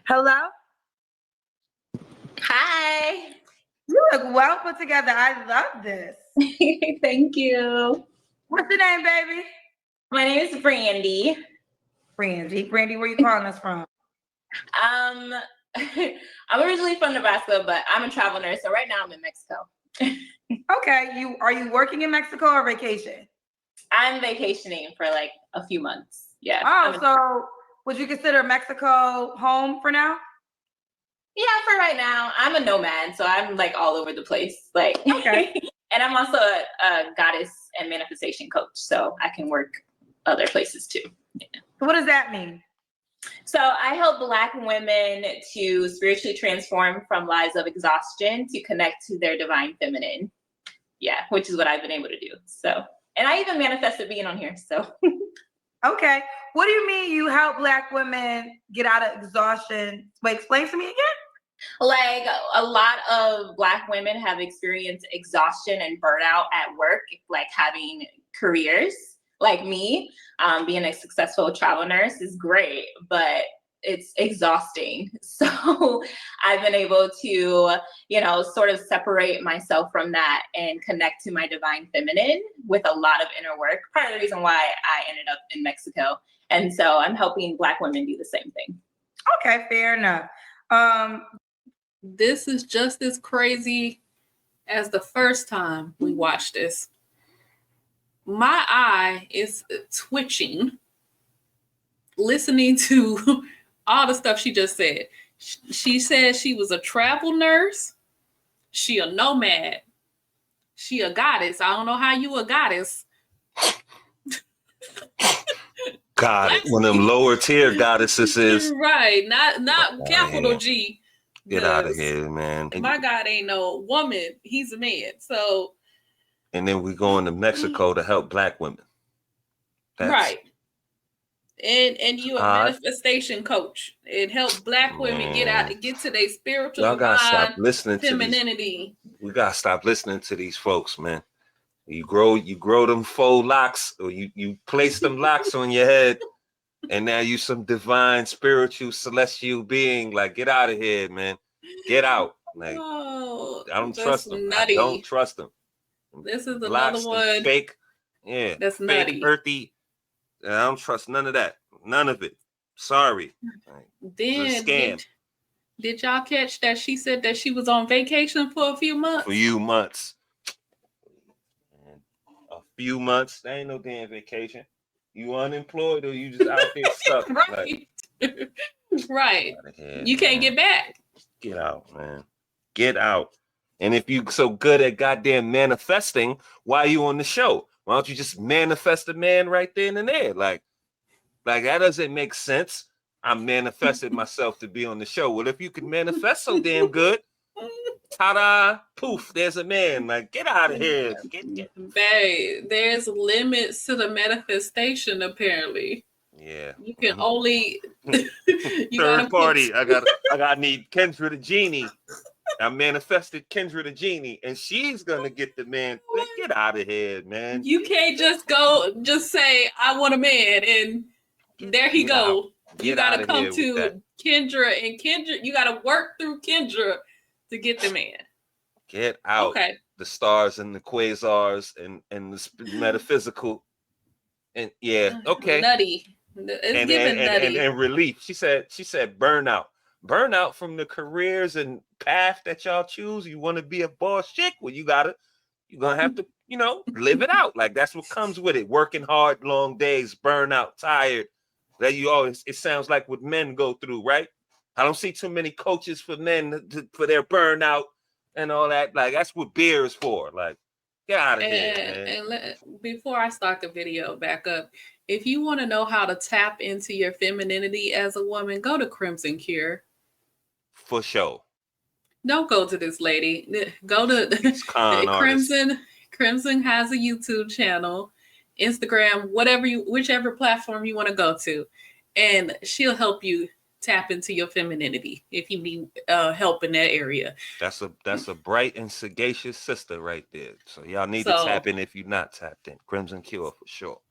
Hello? Hi. You look well put together. I love this. Thank you. What's your name, baby? My name is Brandy. Brandy. Brandy, where you calling us from? I'm originally from Nebraska, but I'm a travel nurse. So right now I'm in Mexico. Okay. Are you working in Mexico or vacation? I'm vacationing for like a few months. Yeah. Oh, so would you consider Mexico home for now? Yeah, for right now. I'm a nomad, so I'm like all over the place. Like, okay. And I'm also a goddess and manifestation coach, so I can work other places too. Yeah. What does that mean? So I help Black women to spiritually transform from lives of exhaustion to connect to their divine feminine. Yeah, which is what I've been able to do. So, and I even manifested being on here. So, okay. What do you mean you help Black women get out of exhaustion? Wait, explain to me again. Like a lot of Black women have experienced exhaustion and burnout at work, like having careers like me. Being a successful travel nurse is great, but it's exhausting. So I've been able to, sort of separate myself from that and connect to my divine feminine with a lot of inner work. Part of the reason why I ended up in Mexico. And so I'm helping Black women do the same thing. Okay, fair enough. This is just as crazy as the first time we watched this. My eye is twitching listening to all the stuff she just said. She said she was a travel nurse. She a nomad. She a goddess. I don't know how you a goddess. God, one of them lower tier goddesses is right. Not capital G. Get out of here, man. My God ain't no woman. He's a man. So. And then we going to Mexico to help Black women. Right. And you a manifestation coach. It helps Black women get to their spiritual Y'all gotta stop listening femininity. We gotta stop listening to these folks, man. You grow them faux locks, or you place them locks on your head, and now you some divine, spiritual, celestial being. Like, get out of here, man. Get out. Like, I don't trust them. Nutty. I don't trust them. This is another one. Fake. Yeah. That's fake, nutty. Earthy. I don't trust none of that. None of it. Sorry. Then did y'all catch that she said that she was on vacation for a few months? A few months. That ain't no damn vacation. You unemployed or you just out there stuck. Right. Right. You can't get back. Get out, man. Get out. And if you so good at goddamn manifesting, why are you on the show? Why don't you just manifest a man right then and there? Like that doesn't make sense. I manifested myself to be on the show. Well, if you can manifest so damn good, ta-da, poof, there's a man. Like, get out of here. Babe, there's limits to the manifestation, apparently. Yeah. You can only third party. I gotta need Kendra the Genie. I manifested Kendra the Genie, and she's gonna get the man. Get out of here, man. You can't just say, I want a man, and there he go. You gotta come to Kendra, and Kendra, you gotta work through Kendra to get the man. Get out. Okay. The stars and the quasars and the metaphysical. And yeah, okay. Nutty. It's giving nutty. And relief. She said burnout. Burnout from the careers and path that y'all choose. You want to be a boss chick? Well, you're gonna have to, live it out. Like, that's what comes with it. Working hard, long days, burnout, tired. That it sounds like what men go through, right? I don't see too many coaches for men for their burnout and all that. Like, that's what beer is for. Like, get out of here, man. And before I start the video, back up. If you want to know how to tap into your femininity as a woman, go to Crimson Cure. For sure. Don't go to this lady. Go to Crimson. Crimson has a YouTube channel, Instagram, whichever platform you want to go to, and she'll help you tap into your femininity if you need help in that area. That's a bright and sagacious sister right there. So y'all need to tap in if you're not tapped in. Crimson Cure for sure.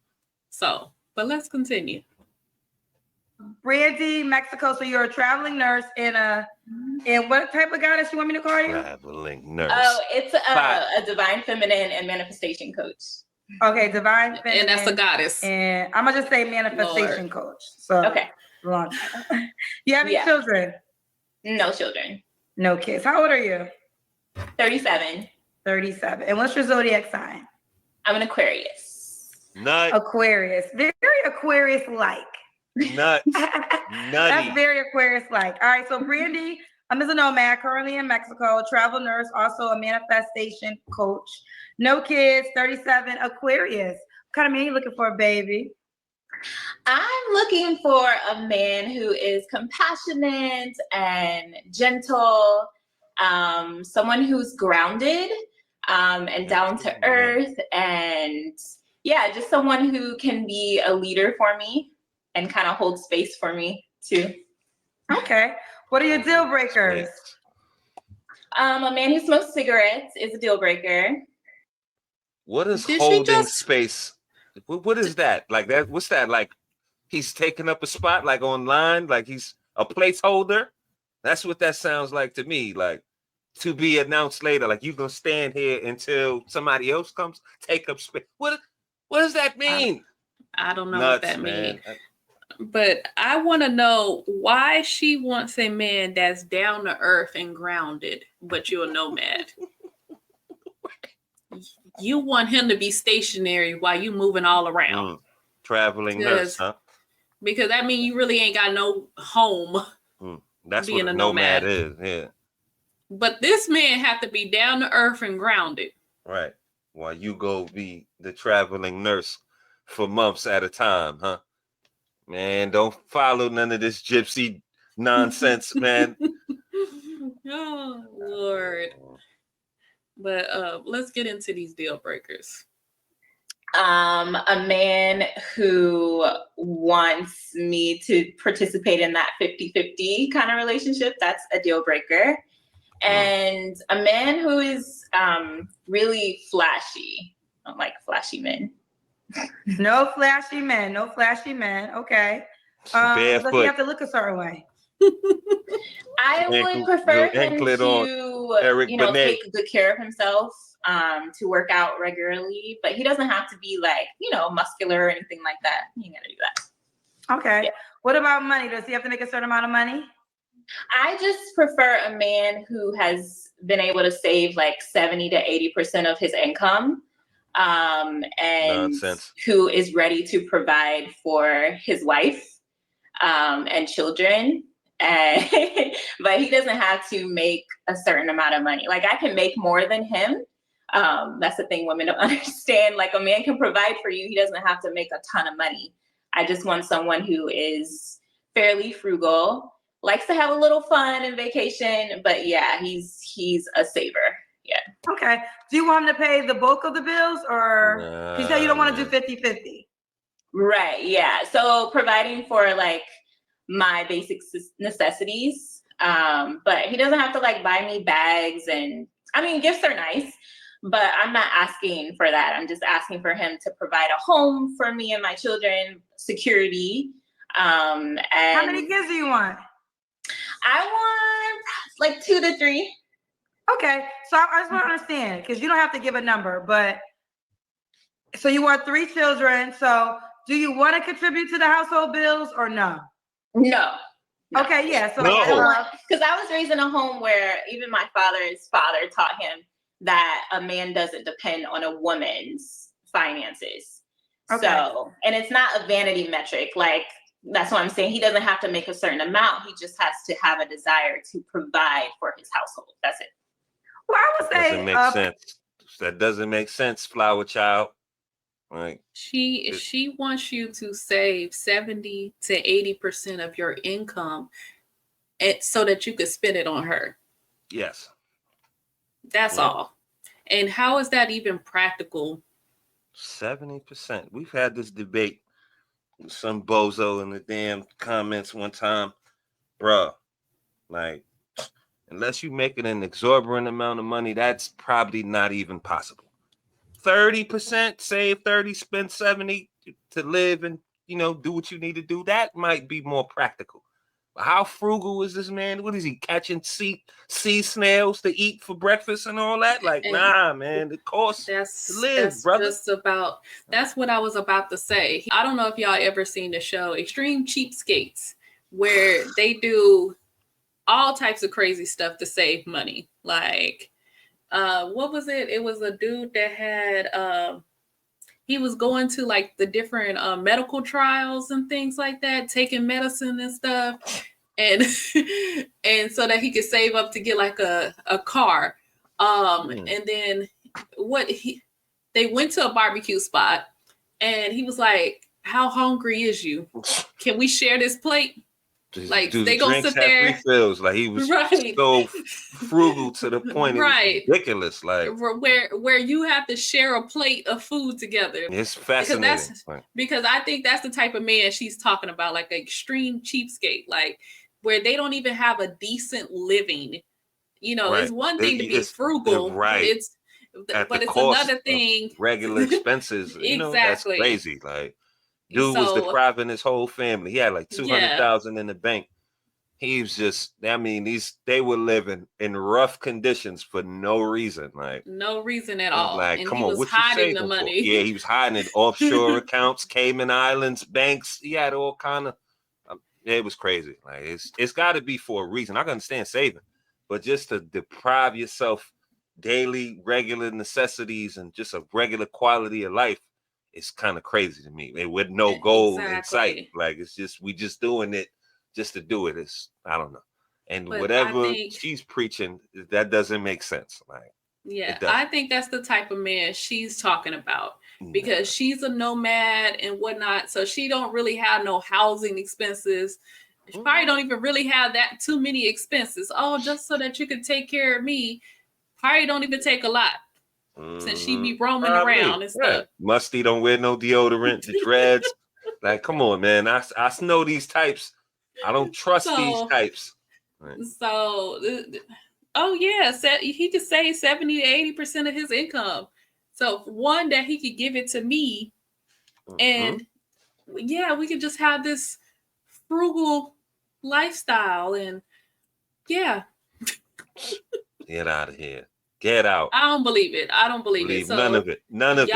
But let's continue. Brandy, Mexico. So you're a traveling nurse and what type of goddess you want me to call you? Traveling nurse. Oh, it's a divine feminine and manifestation coach. Okay, divine feminine. And that's a goddess. And I'm gonna just say manifestation coach. So okay. Long. You have any children? No children. No kids. How old are you? 37. 37. And what's your zodiac sign? I'm an Aquarius. Nut. Aquarius. Very Aquarius-like. Nuts. Nutty. That's very Aquarius-like. All right, so Brandy, I'm a nomad, currently in Mexico, travel nurse, also a manifestation coach. No kids, 37, Aquarius. What kind of man you looking for, baby? I'm looking for a man who is compassionate and gentle, someone who's grounded and down to earth, and just someone who can be a leader for me and kind of hold space for me too. Okay. What are your deal breakers? A man who smokes cigarettes is a deal breaker. What is holding space? What is that? Like that? What's that? Like he's taking up a spot, like online, like he's a placeholder. That's what that sounds like to me. Like to be announced later. Like you're gonna stand here until somebody else comes, take up space. What does that mean? I don't know what that means. But I want to know why she wants a man that's down to earth and grounded, but you're a nomad. You want him to be stationary while you moving all around. Traveling nurse, huh? Because that means you really ain't got no home. That's what a nomad is, yeah. But this man have to be down to earth and grounded. Right. While you go be the traveling nurse for months at a time, huh? Man, don't follow none of this gypsy nonsense, man. Oh, Lord. But let's get into these deal breakers. A man who wants me to participate in that 50-50 kind of relationship, that's a deal breaker. And a man who is really flashy. I don't like flashy men. No flashy men. Okay. Does he have to look a certain way? I would prefer him to, take good care of himself, to work out regularly, but he doesn't have to be like, muscular or anything like that. He ain't gotta do that. Okay. Yeah. What about money? Does he have to make a certain amount of money? I just prefer a man who has been able to save like 70 to 80% of his income, and Nonsense. Who is ready to provide for his wife and children. But he doesn't have to make a certain amount of money. Like I can make more than him. That's the thing women don't understand. Like a man can provide for you. He doesn't have to make a ton of money. I just want someone who is fairly frugal, likes to have a little fun and vacation, but yeah, he's a saver. Yeah. Okay. Do you want him to pay the bulk of the bills or you say you don't want to do 50-50? Right. Yeah. So providing for like my basic necessities. But he doesn't have to like buy me bags, and I mean, gifts are nice, but I'm not asking for that. I'm just asking for him to provide a home for me and my children, security. And how many kids do you want? I want like 2 to 3. Okay. So I just want to understand, because you don't have to give a number, but so you want 3 children. So do you want to contribute to the household bills or no? No. Okay, yeah. So because I was raised in a home where even my father's father taught him that a man doesn't depend on a woman's finances. Okay. So, and it's not a vanity metric. Like that's what I'm saying. He doesn't have to make a certain amount. He just has to have a desire to provide for his household. That's it. Well, I would say doesn't make sense. That doesn't make sense, flower child. Right. She wants you to save 70 to 80% of your income so that you could spend it on her. Yes. That's all. And how is that even practical? 70%. We've had this debate with some bozo in the damn comments one time. Bruh, like, unless you making an exorbitant amount of money, that's probably not even possible. 30%, save 30, spend 70 to live and, do what you need to do. That might be more practical. But how frugal is this man? What is he catching sea snails to eat for breakfast and all that? Like, And nah, man, it costs to live, brother. That's what I was about to say. I don't know if y'all ever seen the show Extreme Cheapskates, where they do all types of crazy stuff to save money. Like, what was it? It was a dude that had he was going to like the different medical trials and things like that, taking medicine and stuff, and and so that he could save up to get like a car. And then they went to a barbecue spot, and he was like, "How hungry is you? Can we share this plate?" Like, dude, they gonna sit there. Refills. Like, he was Right. so frugal to the point Right. it was ridiculous. Like, where you have to share a plate of food together. It's fascinating. Because I think that's the type of man she's talking about, like an extreme cheapskate, like where they don't even have a decent living. Right. It's one thing to be frugal, right? But it's another thing. Regular expenses. Exactly. That's crazy. Like, dude was depriving his whole family. He had like 200,000 in the bank. He was just, they were living in rough conditions for no reason. Like, no reason at all. Like, and come he on, was what hiding you the saving money. For? Yeah, he was hiding it. Offshore accounts, Cayman Islands, banks. He had all kind of, it was crazy. Like, it's got to be for a reason. I can understand saving, but just to deprive yourself daily, regular necessities and just a regular quality of life, it's kind of crazy to me. With no goal in sight. Like, it's just, we just doing it just to do it. I don't know. And but whatever she's preaching, that doesn't make sense. Like, yeah, I think that's the type of man she's talking about, because she's a nomad and whatnot. So she don't really have no housing expenses. She probably don't even really have that too many expenses. Oh, just so that you can take care of me. Probably don't even take a lot. Since she be roaming around and stuff. Musty don't wear no deodorant, the dreads. Like, come on, man. I know these types. I don't trust these types. Right. So, he could save 70 to 80% of his income. So, one, that he could give it to me. And we could just have this frugal lifestyle. And get out of here. Get out. I don't believe it. I don't believe it. So none of it. None of it.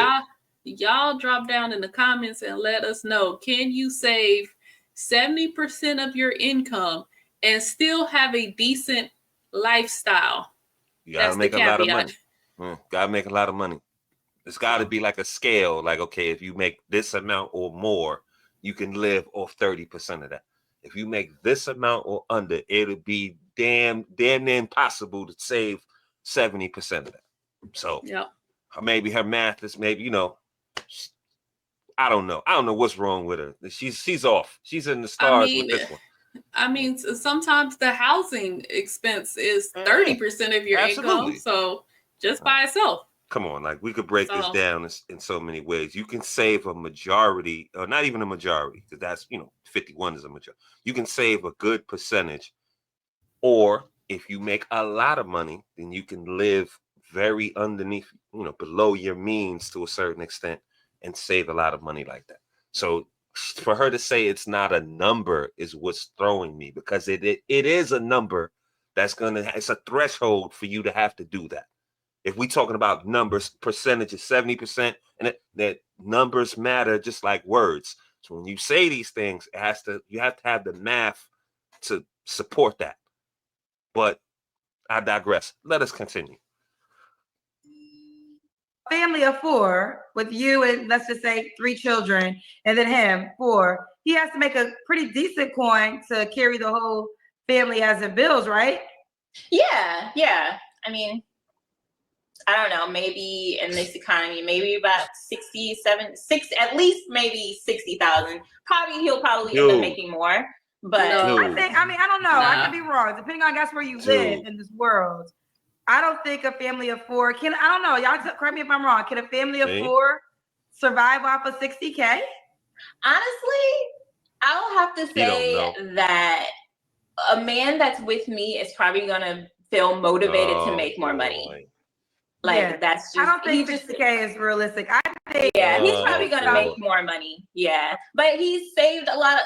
Y'all drop down in the comments and let us know. Can you save 70% of your income and still have a decent lifestyle? You gotta make a lot of money. Gotta make a lot of money. It's gotta be like a scale. Like, okay, if you make this amount or more, you can live off 30% of that. If you make this amount or under, it'll be damn near impossible to save 70% of that. So maybe her math is I don't know. I don't know what's wrong with her. She's off. She's in the stars with this one. I mean, sometimes the housing expense is 30% of your income. So just by itself. Come on, like, we could break this down in so many ways. You can save a majority, or not even a majority, because that's 51 is a majority. You can save a good percentage, or if you make a lot of money, then you can live very underneath, below your means to a certain extent and save a lot of money like that. So for her to say it's not a number is what's throwing me, because it is a number it's a threshold for you to have to do that. If we talking about numbers, percentages, 70%, and that numbers matter just like words. So when you say these things, you have to have the math to support that. But I digress. Let us continue. Family of 4 with you and let's just say 3 children, and then him 4. He has to make a pretty decent coin to carry the whole family as in bills, right? Yeah. I mean, I don't know. Maybe in this economy, maybe about 6, at least maybe 60,000. He'll probably end up making more. But I don't know. I could be wrong. Depending on, I guess, where you live in this world. I don't think a family of 4 can. I don't know. Y'all correct me if I'm wrong. Can a family of 4 survive off of 60K? Honestly, I'll have to say that a man that's with me is probably gonna feel motivated to make more money. Like, that's just. I don't think 60K is realistic. I Yeah, he's probably Oh, gonna boy. make more money. Yeah, but he's saved a lot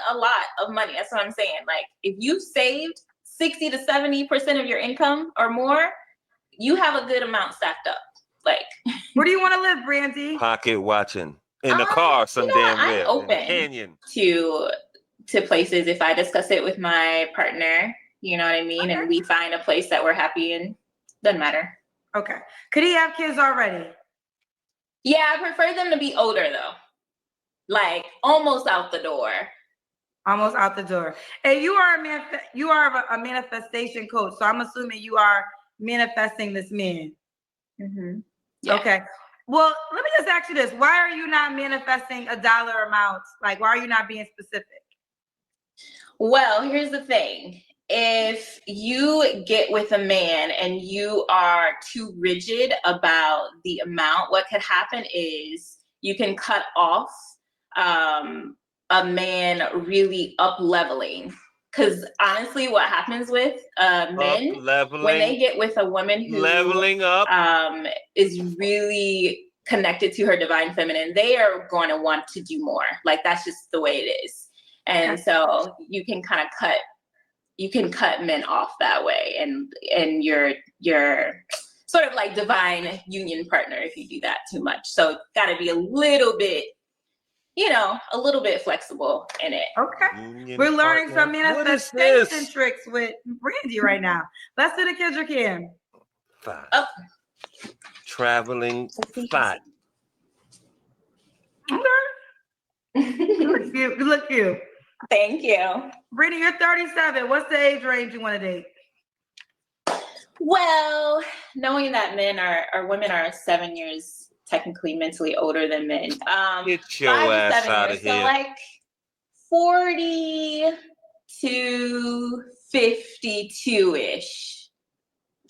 of money. That's what I'm saying. Like, if you saved 60 to 70% of your income or more, you have a good amount stacked up. Like, Where do you want to live, Brandy? Pocket watching in the car, some you know what? damn I'm where in the open canyon. to places if I discuss it with my partner. You know what I mean? Okay. And we find a place that we're happy in. Doesn't matter. Okay. Could he have kids already? Yeah, I prefer them to be older though. Like almost out the door. Almost out the door. And you are a manifestation coach, so I'm assuming you are manifesting this man. Mm-hmm. Yeah. Okay. Well, let me just ask you this: why are you not manifesting a dollar amount? Like, why are you not being specific? Well, here's the thing. If you get with a man and you are too rigid about the amount, what could happen is you can cut off a man really up leveling. Because honestly, what happens with men when they get with a woman who leveling up is really connected to her divine feminine, they are going to want to do more. Like that's just the way it is. And so you can kind of cut men off that way, and your sort of like divine union partner if you do that too much. So got to be a little bit flexible in it. Okay. union We're learning partner. some What is manifestation this? tricks with Brandy right now. Let's do the Kendra Kim. Fat. Oh. Traveling fat. Okay. You look cute. You look cute. Thank you. Brandy, you're 37. What's the age range you want to date? Well, knowing that women are 7 years technically mentally older than men. Get your 5 to ass 7 out years. of here. So like 40 to 52-ish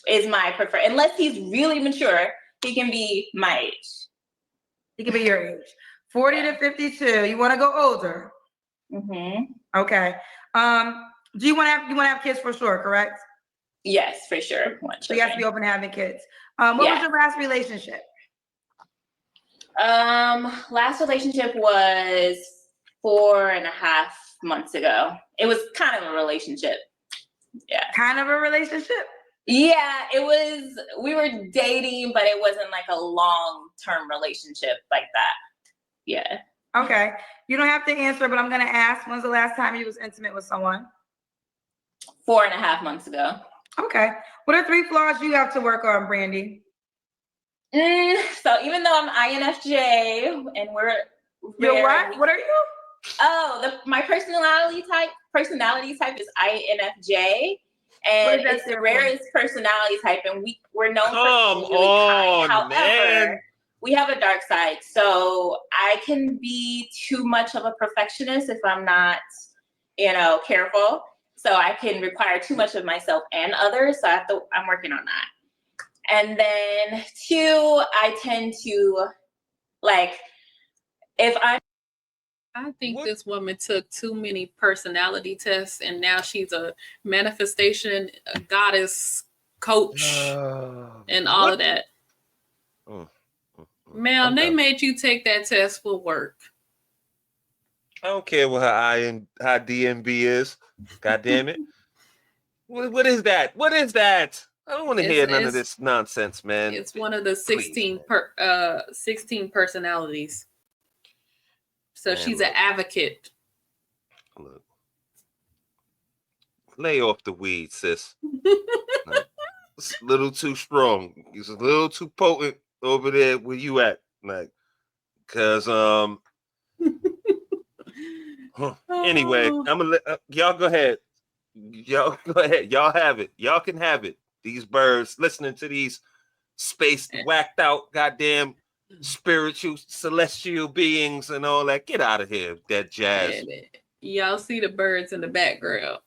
is my preferred. Unless he's really mature, he can be my age. He can be your age. 40 to 52. You want to go older? Mm-hmm. Okay. Do you want to have kids for sure, correct? Yes, for sure. So you have to be open to having kids. What was your last relationship? Last relationship was 4.5 months ago. It was kind of a relationship. Yeah. Kind of a relationship? Yeah, it was, we were dating, but it wasn't like a long-term relationship like that. Yeah. Okay. You don't have to answer, but I'm going to ask, when's the last time you was intimate with someone? 4.5 months ago. Okay. What are 3 flaws you have to work on, Brandy? So even though I'm INFJ and You're what? What are you? Oh, my personality type is INFJ, and it's the rarest personality type, and we're known for being really kind. However, man. we have a dark side, so I can be too much of a perfectionist if I'm not, careful. So I can require too much of myself and others. So I'm working on that. And then 2, I tend to I think this woman took too many personality tests, and now she's a manifestation a goddess coach and all of that. Ma'am, they made you take that test for work. I don't care what her DMB is. God damn it. What is that? What is that? I don't want to hear none of this nonsense, man. It's one of the 16 personalities. So man, she's an advocate. Look. Lay off the weed, sis. It's a little too strong. It's a little too potent over there where you at. Like, cause Anyway, I'm gonna let y'all go ahead. Y'all go ahead. Y'all have it. Y'all can have it. These birds listening to these spaced, whacked out, goddamn spiritual, celestial beings and all that. Get out of here, that jazz. Y'all see the birds in the background.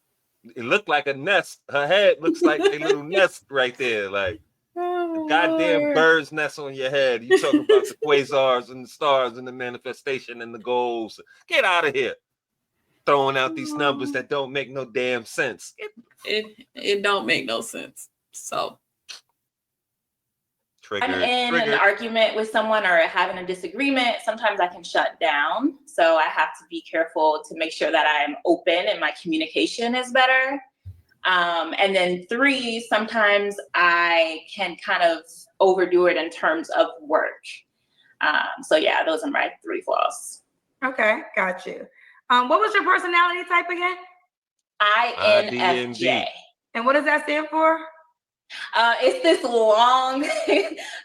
It looked like a nest. Her head looks like a little nest right there. Like a goddamn bird's nest on your head. You talking about the quasars and the stars and the manifestation and the goals. Get out of here. Throwing out these numbers that don't make no damn sense. It don't make no sense. So I'm in an argument with someone or having a disagreement, sometimes I can shut down. So I have to be careful to make sure that I'm open and my communication is better. And then 3, sometimes I can kind of overdo it in terms of work. So yeah, those are my 3 flaws. Okay, got you. What was your personality type again? INFJ. And what does that stand for? It's this long,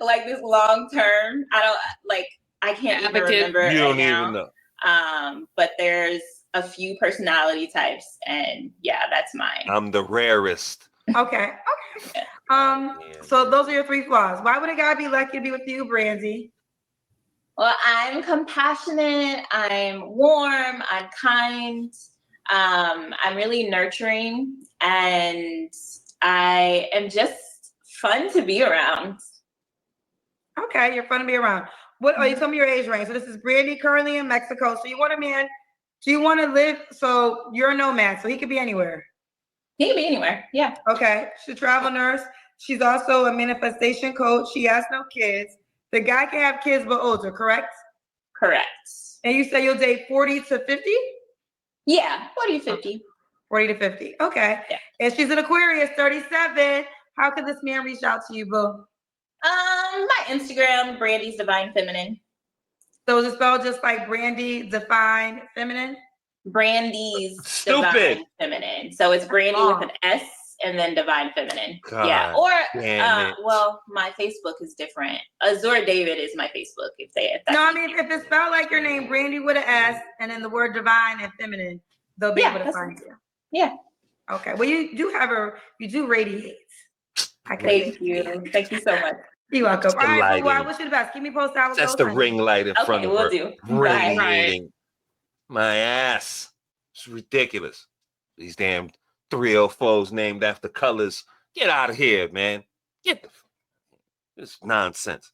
like this long term. I can't even remember it. You don't right even now. know. But there's a few personality types, and yeah, that's mine. I'm the rarest. Okay. So those are your 3 flaws. Why would a guy be lucky to be with you, Brandy? Well, I'm compassionate, I'm warm, I'm kind, I'm really nurturing, and I am just fun to be around. Okay, you're fun to be around. You told me your age range. So this is Brandy, currently in Mexico. So you want a man, do you want to live, so you're a nomad, so he could be anywhere? He can be anywhere, yeah. Okay, she's a travel nurse. She's also a manifestation coach. She has no kids. The guy can have kids but older, correct? Correct. And you say you'll date 40 to 50? Yeah, 40 to 50. 40 to 50. Okay. Yeah. And she's an Aquarius, 37. How could this man reach out to you, boo? My Instagram, Brandy's Divine Feminine. So is it spelled just like Brandy Divine Feminine? Brandy's Divine Feminine. So it's Brandy with an S and then Divine Feminine. God, yeah. Or well, my Facebook is different. Azure David is my Facebook. If it's spelled like your name, Brandy with an S, and then the word divine and feminine, they'll be able to find you. Yeah. Okay. Well, you do radiate. Thank you. Thank you so much. You're welcome. All right, well, I wish you the best. Keep me posted. That's the ring light in front of her. We'll do. Radiating my ass. It's ridiculous. These damn 304s named after colors. Get out of here, man. It's nonsense.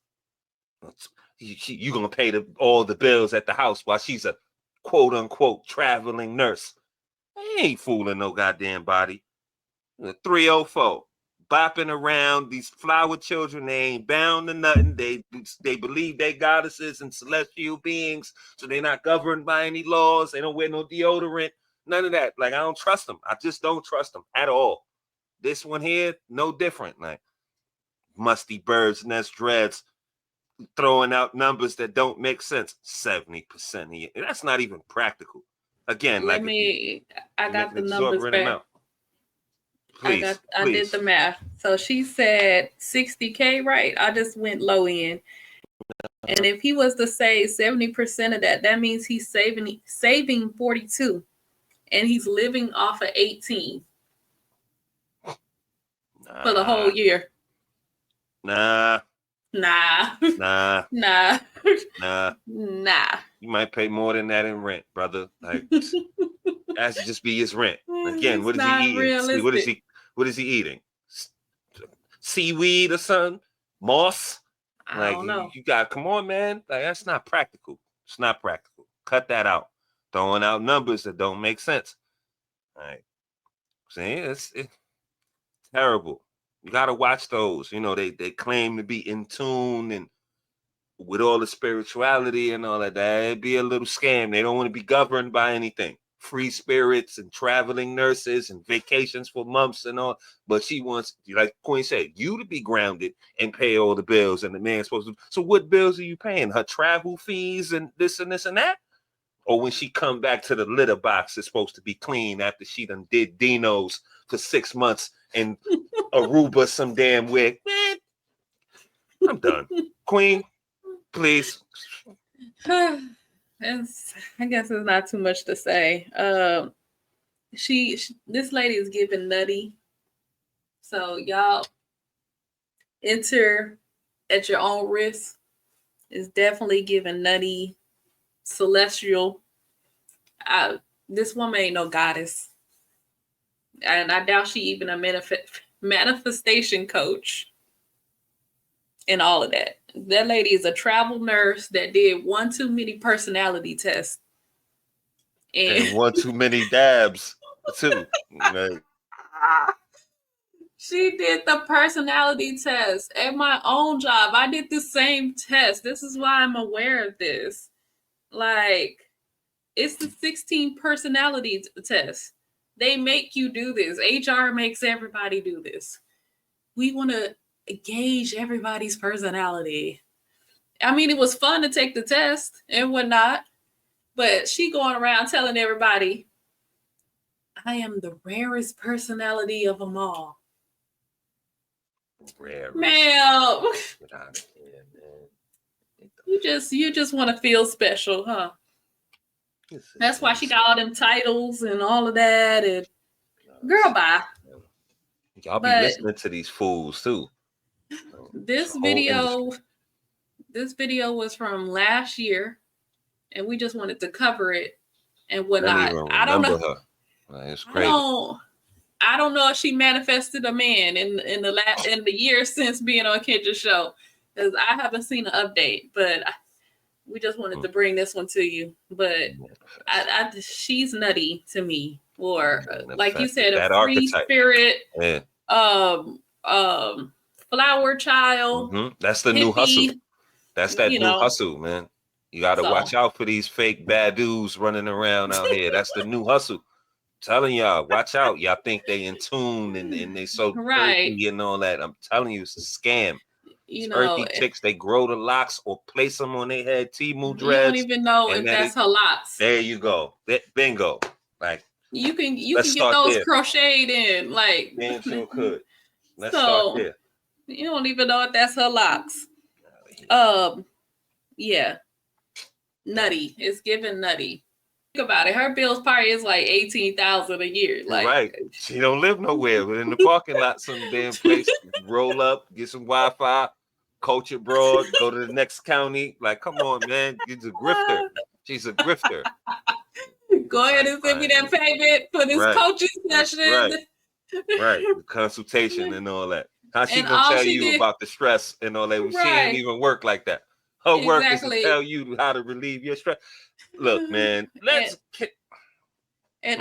You gonna pay all the bills at the house while she's a quote unquote traveling nurse. I ain't fooling no goddamn body. 304. Bopping around, these flower children, they ain't bound to nothing. They believe they goddesses and celestial beings, so they're not governed by any laws. They don't wear no deodorant, none of that. Like, I don't trust them. I just don't trust them at all. This one here, no different. Like, musty bird's nest dreads, throwing out numbers that don't make sense. 70%. That's not even practical. Again, I got the numbers back. Please, I did the math. So she said 60K, right? I just went low end. And if he was to save 70% of that means he's saving 42. And he's living off of 18 for the whole year. Nah. You might pay more than that in rent, brother. Like, that should just be his rent. Again, what is he eating? Realistic. What is he eating? Seaweed or something? Moss? I don't know. You got, come on, man. Like, that's not practical. It's not practical. Cut that out. Throwing out numbers that don't make sense. All right. See, it's terrible. You gotta watch those. You know, they claim to be in tune and with all the spirituality and all of that. It'd be a little scam. They don't want to be governed by anything. Free spirits and traveling nurses and vacations for months and all. But she wants, like Queen said, you to be grounded and pay all the bills, and the man's supposed to. So what bills are you paying? Her travel fees and this and this and that? Or when she come back to the litter box, it's supposed to be clean after she done did Dino's for 6 months and Aruba some damn wig. Man, I'm done. Queen, please. I guess there's not too much to say. This lady is giving nutty. So y'all enter at your own risk. Is definitely giving nutty, celestial. This woman ain't no goddess. And I doubt she even a manifestation coach and all of that. That lady is a travel nurse that did one too many personality tests. And one too many dabs, too. Right. She did the personality test at my own job. I did the same test. This is why I'm aware of this. Like, it's the 16 personality test. They make you do this. HR makes everybody do this. We want to gauge everybody's personality. I mean, it was fun to take the test and whatnot, but she going around telling everybody, I am the rarest personality of them all. Rare. Ma'am, Get out of here, man. you just want to feel special, huh? That's why she got all them titles and all of that. And girl, bye. Y'all be But listening to these fools too. This video was from last year, and we just wanted to cover it and whatnot. I don't know. Her. It's crazy. I don't know if she manifested a man in the year since being on Kendra's show, because I haven't seen an update. But we just wanted to bring this one to you. But she's nutty to me, or like you said, a free archetype. Spirit, flower child. Mm-hmm. That's the new hustle. That's that new hustle, man. You got to watch out for these fake bad dudes running around out here. That's the new hustle. Telling y'all, watch out. Y'all think they in tune and they so earthy and all that. I'm telling you, it's a scam. Earthy chicks, they grow the locks or place them on their head, Timu dreads. You don't even know if that's her locks. There you go. Bingo. Like you can get those crocheted in. Like damn sure could. Let's start there. You don't even know if that's her locks. Yeah. Nutty. It's giving nutty. Think about it. Her bills probably is like $18,000 a year. Like, right. She don't live nowhere, but in the parking lot, some damn place. Roll up, get some Wi-Fi, coach abroad, go to the next county. Like, come on, man. She's a grifter. She's a grifter. Go ahead and send me that payment for this coaching session. Right. The consultation and all that. How she gonna tell you about the stress and all that? She ain't even work like that. Her work is to tell you how to relieve your stress. Look, man,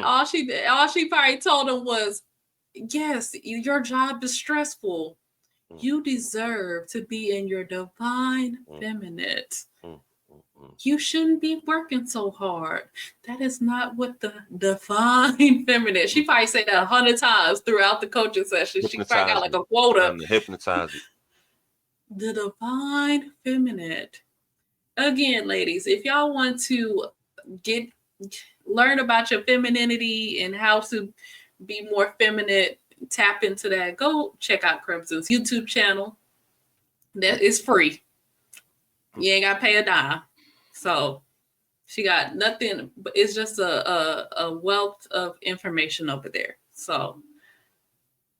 all she probably told him was, yes, your job is stressful. You deserve to be in your divine feminine. You shouldn't be working so hard. That is not what the divine feminine. She probably said that 100 times throughout the coaching session. She probably got like a quota. Hypnotize you. The divine feminine. Again, ladies, if y'all want to learn about your femininity and how to be more feminine, tap into that. Go check out Crimson's YouTube channel. That is free. You ain't got to pay a dime. So she got nothing, but it's just a wealth of information over there. So,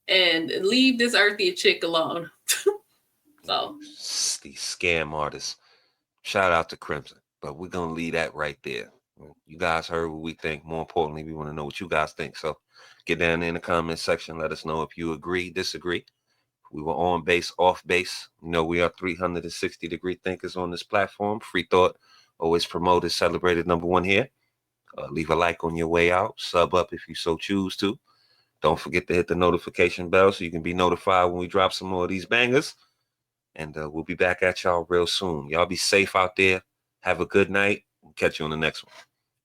and leave this earthy chick alone. So these scam artists. Shout out to Crimson, but we're gonna leave that right there. You guys heard what we think. More importantly, we want to know what you guys think. So get down there in the comment section. Let us know if you agree, disagree. We were on base, off base. You know, we are 360-degree thinkers on this platform. Free thought, always promoted, celebrated, #1 here. Leave a like on your way out. Sub up if you so choose to. Don't forget to hit the notification bell so you can be notified when we drop some more of these bangers. And we'll be back at y'all real soon. Y'all be safe out there. Have a good night. We'll catch you on the next one.